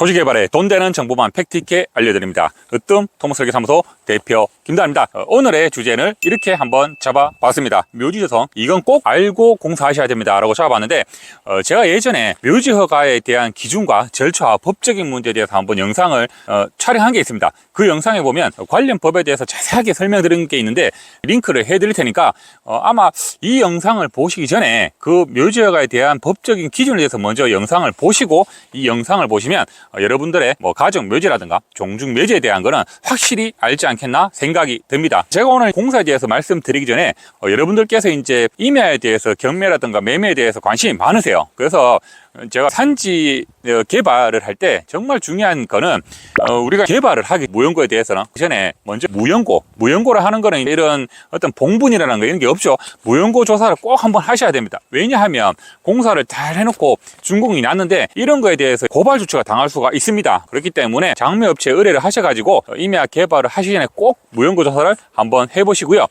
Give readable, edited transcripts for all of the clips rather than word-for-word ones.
도시개발에 돈 되는 정보만 팩트있게 알려드립니다. 으뜸 토목설계사무소 대표 김다입니다. 오늘의 주제는 이렇게 한번 잡아봤습니다. 묘지조성 이건 꼭 알고 공사하셔야 됩니다 라고 잡아봤는데, 제가 예전에 묘지허가에 대한 기준과 절차와 법적인 문제에 대해서 한번 영상을 촬영한 게 있습니다. 그 영상에 보면 관련 법에 대해서 자세하게 설명드린 게 있는데 링크를 해드릴 테니까 아마 이 영상을 보시기 전에 그 묘지허가에 대한 법적인 기준에 대해서 먼저 영상을 보시고, 이 영상을 보시면 여러분들의 가정 묘지라든가 종중 묘지에 대한 거는 확실히 알지 않겠나 생각이 듭니다. 제가 오늘 공사에 대해서 말씀드리기 전에 여러분들께서 이제 임야에 대해서 경매라든가 매매에 대해서 관심이 많으세요. 그래서 제가 산지 개발을 할 때 정말 중요한 거는 우리가 개발을 하기 무연고에 대해서는 그 전에 먼저 무연고를 하는 거는 이런 어떤 봉분이라는 거 이런 게 없죠. 무연고 조사를 꼭 한번 하셔야 됩니다. 왜냐하면 공사를 잘 해놓고 준공이 났는데 이런 거에 대해서 고발 조치가 당할 수가 있습니다. 그렇기 때문에 장매업체에 의뢰를 하셔가지고 임야 개발을 하시기 전에 꼭 무연고 조사를 한번 해보시고요.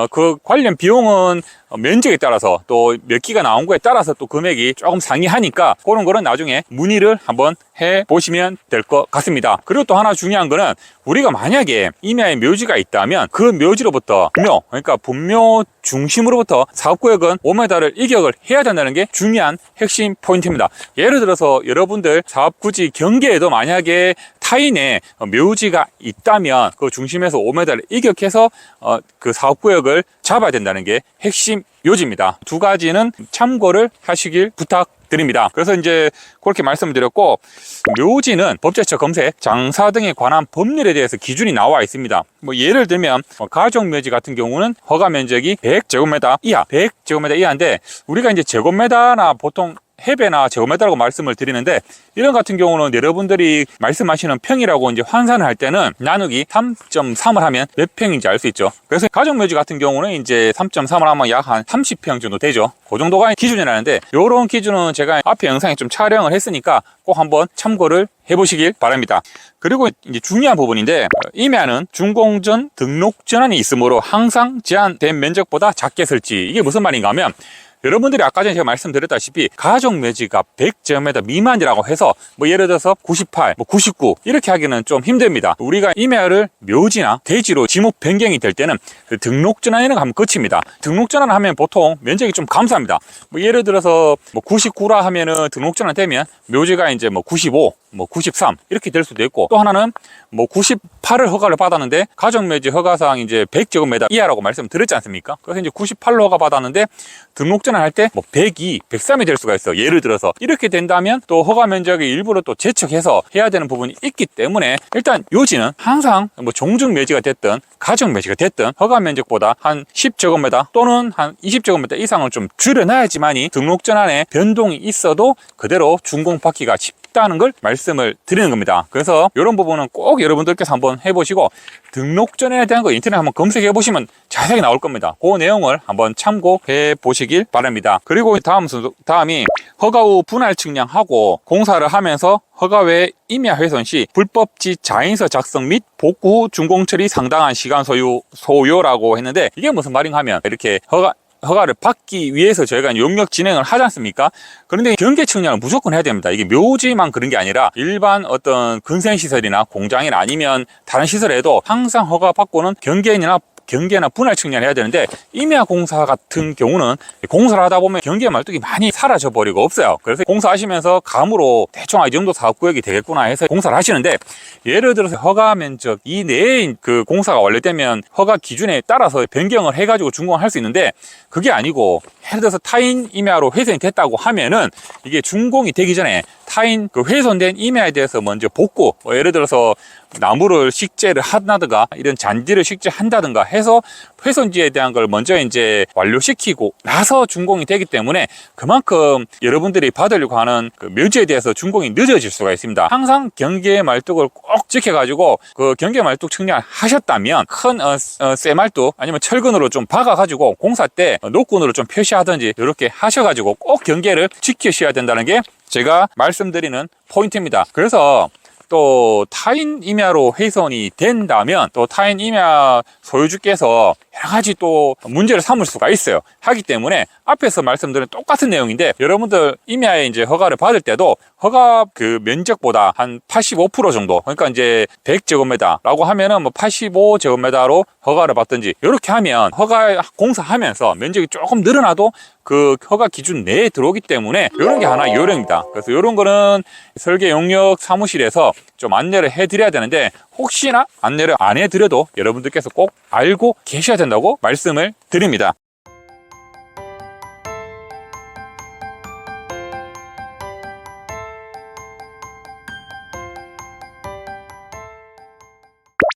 그 관련 비용은 면적에 따라서 또 몇 기가 나온 거에 따라서 또 금액이 조금 상이하니까 그런 거는 나중에 문의를 한번 해 보시면 될 것 같습니다. 그리고 또 하나 중요한 거는 우리가 만약에 임야에 묘지가 있다면 그 묘지로부터 그러니까 분묘 중심으로부터 사업구역은 5m를 이격을 해야 된다는 게 중요한 핵심 포인트입니다. 예를 들어서 여러분들 사업구지 경계에도 만약에 타인의 묘지가 있다면 그 중심에서 5m를 이격해서 그 사업구역을 잡아야 된다는 게 핵심 요지입니다. 두 가지는 참고를 하시길 부탁드립니다. 그래서 이제 그렇게 말씀드렸고, 묘지는 법제처 검색, 장사 등에 관한 법률에 대해서 기준이 나와 있습니다. 예를 들면 가족묘지 같은 경우는 허가 면적이 100제곱미터 이하, 100제곱미터 이하인데 우리가 이제 제곱미터나 보통 해배나 제곱미터라고 말씀을 드리는데, 이런 같은 경우는 여러분들이 말씀하시는 평이라고 이제 환산을 할 때는 나누기 3.3을 하면 몇 평인지 알 수 있죠. 그래서 가족묘지 같은 경우는 이제 3.3을 하면 약 한 30평 정도 되죠. 그 정도가 기준이라는데, 이런 기준은 제가 앞에 영상에 좀 촬영을 했으니까 꼭 한번 참고를 해보시길 바랍니다. 그리고 이제 중요한 부분인데, 임야는 준공 전 등록 전환이 있으므로 항상 제한된 면적보다 작게 설치. 이게 무슨 말인가 하면, 여러분들이 아까 전에 제가 말씀드렸다시피 가족묘지가 100제곱미터 미만이라고 해서 예를 들어서 98, 99 이렇게 하기는 좀 힘듭니다. 우리가 임야를 묘지나 대지로 지목 변경이 될 때는 등록전환이라는 거 하면 끝입니다. 등록전환을 하면 보통 면적이 좀 감소합니다. 예를 들어서 99라 하면은 등록전환 되면 묘지가 이제 95, 93 이렇게 될 수도 있고, 또 하나는 98을 허가를 받았는데 가족묘지 허가상 이제 100제곱미터 이하라고 말씀드렸지 않습니까? 그래서 이제 98로 허가 받았는데 등록전환 할 때 102, 103이 될 수가 있어. 예를 들어서 이렇게 된다면 또 허가 면적의 일부를 또 제척해서 해야 되는 부분이 있기 때문에, 일단 요지는 항상 종중묘지가 됐든 가족묘지가 됐든 허가 면적보다 한 10제곱미터 또는 한 20제곱미터 이상을 좀 줄여놔야지만이 등록전환에 변동이 있어도 그대로 준공받기가 쉽다는 걸 말씀을 드리는 겁니다. 그래서 이런 부분은 꼭 여러분들께서 한번 해보시고, 등록전환에 대한 거 인터넷 한번 검색해 보시면 자세하게 나올 겁니다. 그 내용을 한번 참고해 보시길 바랍니다. 그리고 다음이 허가 후 분할 측량하고 공사를 하면서 허가 외 임야 훼손 시 불법지 자인서 작성 및 복구 후 준공 처리 상당한 시간 소요라고 했는데, 이게 무슨 말인가 하면, 이렇게 허가를 받기 위해서 저희가 용역 진행을 하지 않습니까? 그런데 경계 측량을 무조건 해야 됩니다. 이게 묘지만 그런 게 아니라 일반 어떤 근생시설이나 공장이나 아니면 다른 시설에도 항상 허가 받고는 경계나 분할 측량을 해야 되는데, 임야 공사 같은 경우는 공사를 하다 보면 경계 말뚝이 많이 사라져 버리고 없어요. 그래서 공사하시면서 감으로 대충 이 정도 사업구역이 되겠구나 해서 공사를 하시는데, 예를 들어서 허가 면적 이 내에 그 공사가 완료되면 허가 기준에 따라서 변경을 해가지고 준공을 할 수 있는데, 그게 아니고 예를 들어서 타인 임야로 훼손이 됐다고 하면은 이게 준공이 되기 전에 타인 그 훼손된 임야에 대해서 먼저 복구, 예를 들어서 나무를 식재를 한다든가 이런 잔디를 식재한다든가 해서 훼손지에 대한 걸 먼저 이제 완료시키고 나서 준공이 되기 때문에, 그만큼 여러분들이 받으려고 하는 그 묘지에 대해서 준공이 늦어질 수가 있습니다. 항상 경계 말뚝을 꼭 지켜가지고 그 경계 말뚝 측량을 하셨다면 큰 쇠말뚝 아니면 철근으로 좀 박아가지고 공사 때 노끈으로 좀 표시하든지 이렇게 하셔가지고 꼭 경계를 지키셔야 된다는 게 제가 말씀드리는 포인트입니다. 그래서 또 타인 임야로 훼손이 된다면 또 타인 임야 소유주께서 여러 가지 또 문제를 삼을 수가 있어요. 하기 때문에 앞에서 말씀드린 똑같은 내용인데 여러분들 임야에 이제 허가를 받을 때도 허가 그 면적보다 한 85% 정도, 그러니까 이제 100제곱미터라고 하면은 뭐 85제곱미터로 허가를 받든지 이렇게 하면 허가 공사하면서 면적이 조금 늘어나도 그 허가 기준 내에 들어오기 때문에 이런 게 하나 요령입니다. 그래서 이런 거는 설계 용역 사무실에서 좀 안내를 해드려야 되는데 혹시나 안내를 안 해드려도 여러분들께서 꼭 알고 계셔야 된다고 말씀을 드립니다.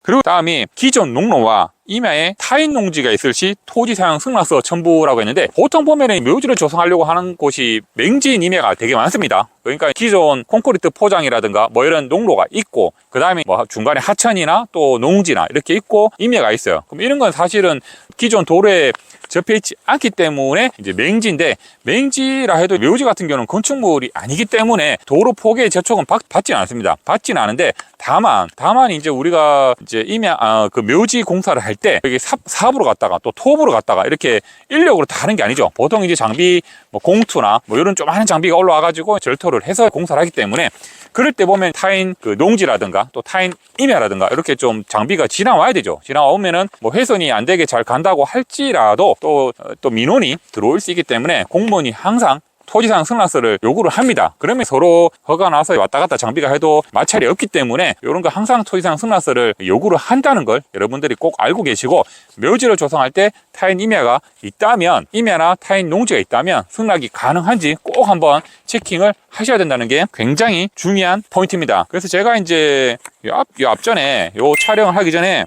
그리고 다음이 기존 농로와 임야에 타인 농지가 있을 시 토지 사용 승낙서 첨부라고 했는데 보통 보면은 묘지를 조성하려고 하는 곳이 맹지인 임야가 되게 많습니다. 그러니까 기존 콘크리트 포장이라든가 뭐 이런 농로가 있고 그 다음에 뭐 중간에 하천이나 또 농지나 이렇게 있고 임야가 있어요. 그럼 이런 건 사실은 기존 도로에 접해 있지 않기 때문에 이제 맹지인데, 맹지라 해도 묘지 같은 경우는 건축물이 아니기 때문에 도로 포개의 재촉은 받지는 않습니다. 받지는 않은데 다만 이제 우리가 이제 그 묘지 공사를 할 때 여기 사업으로 갔다가 또 토업으로 갔다가 이렇게 인력으로 다 하는 게 아니죠. 보통 이제 장비 뭐 공투나 뭐 이런 좀 많은 장비가 올라와 가지고 절토를 해서 공사를 하기 때문에 그럴 때 보면 타인 그 농지라든가 또 타인 임야라든가 이렇게 좀 장비가 지나와야 되죠. 지나오면은 뭐 훼손이 안 되게 잘 간다고 할지라도 또 민원이 들어올 수 있기 때문에 공무원이 항상 토지사용 승낙서를 요구를 합니다. 그러면 서로 허가 나서 왔다 갔다 장비가 해도 마찰이 없기 때문에 이런 거 항상 토지사용 승낙서를 요구를 한다는 걸 여러분들이 꼭 알고 계시고, 묘지를 조성할 때 타인 임야가 있다면, 임야나 타인 농지가 있다면 승낙이 가능한지 꼭 한번 체킹을 하셔야 된다는 게 굉장히 중요한 포인트입니다. 그래서 제가 이제 앞전에 요 촬영을 하기 전에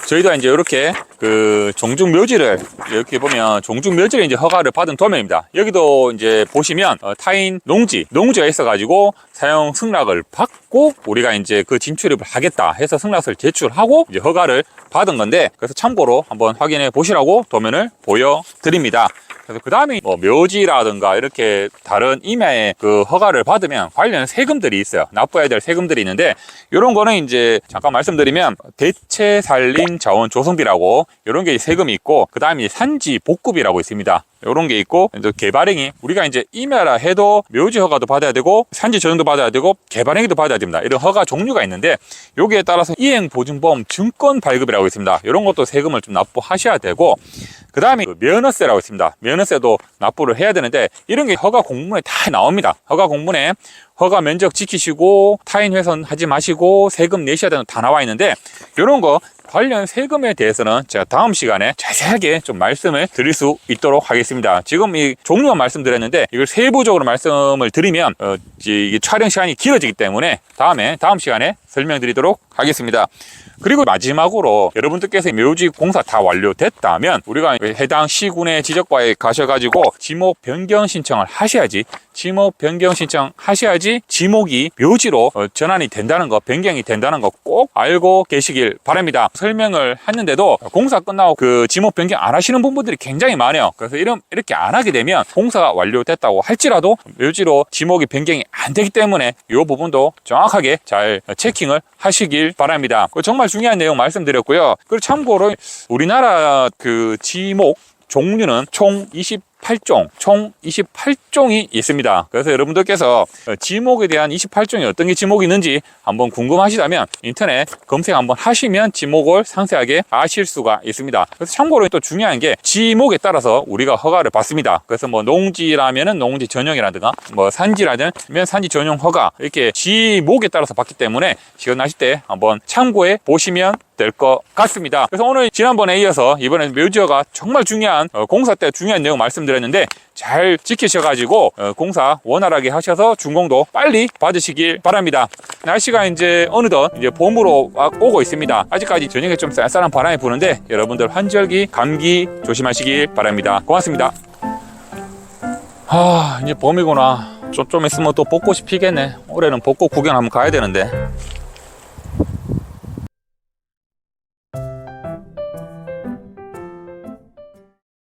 저희도 이제 이렇게 그 종중 묘지를 이렇게 보면 종중 묘지를 이제 허가를 받은 도면입니다. 여기도 이제 보시면 타인 농지가 있어가지고 사용 승낙을 받고 우리가 이제 그 진출입을 하겠다 해서 승낙서를 제출하고 이제 허가를 받은 건데, 그래서 참고로 한번 확인해 보시라고 도면을 보여드립니다. 그래서 그 다음에 뭐 묘지라든가 이렇게 다른 임야에 그 허가를 받으면 관련 세금들이 있어요. 납부해야 될 세금들이 있는데, 이런 거는 이제 잠깐 말씀드리면 대체 산림 자원 조성비라고 이런 게 세금이 있고, 그 다음에 산지 복급이라고 있습니다. 이런 게 있고, 이제 개발행위, 우리가 이제 임야라 해도 묘지 허가도 받아야 되고 산지 전용도 받아야 되고 개발행위도 받아야 됩니다. 이런 허가 종류가 있는데 여기에 따라서 이행보증보험 증권 발급이라고 있습니다. 이런 것도 세금을 좀 납부하셔야 되고, 그 다음에 면허세라고 있습니다. 면허세도 납부를 해야 되는데 이런 게 허가 공문에 다 나옵니다. 허가 공문에 허가 면적 지키시고 타인 훼손 하지 마시고 세금 내셔야 되는 거 다 나와 있는데, 이런 거 관련 세금에 대해서는 제가 다음 시간에 자세하게 좀 말씀을 드릴 수 있도록 하겠습니다. 지금 이 종류만 말씀드렸는데 이걸 세부적으로 말씀을 드리면 이게 촬영 시간이 길어지기 때문에 다음 시간에 설명드리도록 하겠습니다. 그리고 마지막으로 여러분들께서 묘지 공사 다 완료됐다면 우리가 해당 시군의 지적과에 가셔가지고 지목 변경 신청을 하셔야지, 지목 변경 신청하셔야지 지목이 묘지로 전환이 된다는 거, 변경이 된다는 거 꼭 알고 계시길 바랍니다. 설명을 했는데도 공사 끝나고 그 지목 변경 안 하시는 분들이 굉장히 많아요. 그래서 이렇게 안 하게 되면 공사가 완료됐다고 할지라도 묘지로 지목이 변경이 안 되기 때문에 이 부분도 정확하게 잘 체킹을 하시길 바랍니다. 정말 중요한 내용 말씀드렸고요. 그리고 참고로 우리나라 그 지목 종류는 총 28종이 있습니다. 그래서 여러분들께서 지목에 대한 28종이 어떤 게 지목이 있는지 한번 궁금하시다면 인터넷 검색 한번 하시면 지목을 상세하게 아실 수가 있습니다. 그래서 참고로 또 중요한 게 지목에 따라서 우리가 허가를 받습니다. 그래서 뭐 농지라면은 농지 전용이라든가 뭐 산지라면 산지 전용 허가, 이렇게 지목에 따라서 받기 때문에 시간 나실 때 한번 참고해 보시면 될 것 같습니다. 그래서 오늘 지난번에 이어서 이번엔 묘지허가 정말 중요한 공사 때 중요한 내용 말씀드렸는데 잘 지키셔가지고 공사 원활하게 하셔서 준공도 빨리 받으시길 바랍니다. 날씨가 이제 어느덧 이제 봄으로 오고 있습니다. 아직까지 저녁에 좀 쌀쌀한 바람이 부는데 여러분들 환절기 감기 조심하시길 바랍니다. 고맙습니다. 이제 봄이구나. 좀 있으면 또 벚꽃이 피겠네. 올해는 벚꽃 구경 한번 가야 되는데.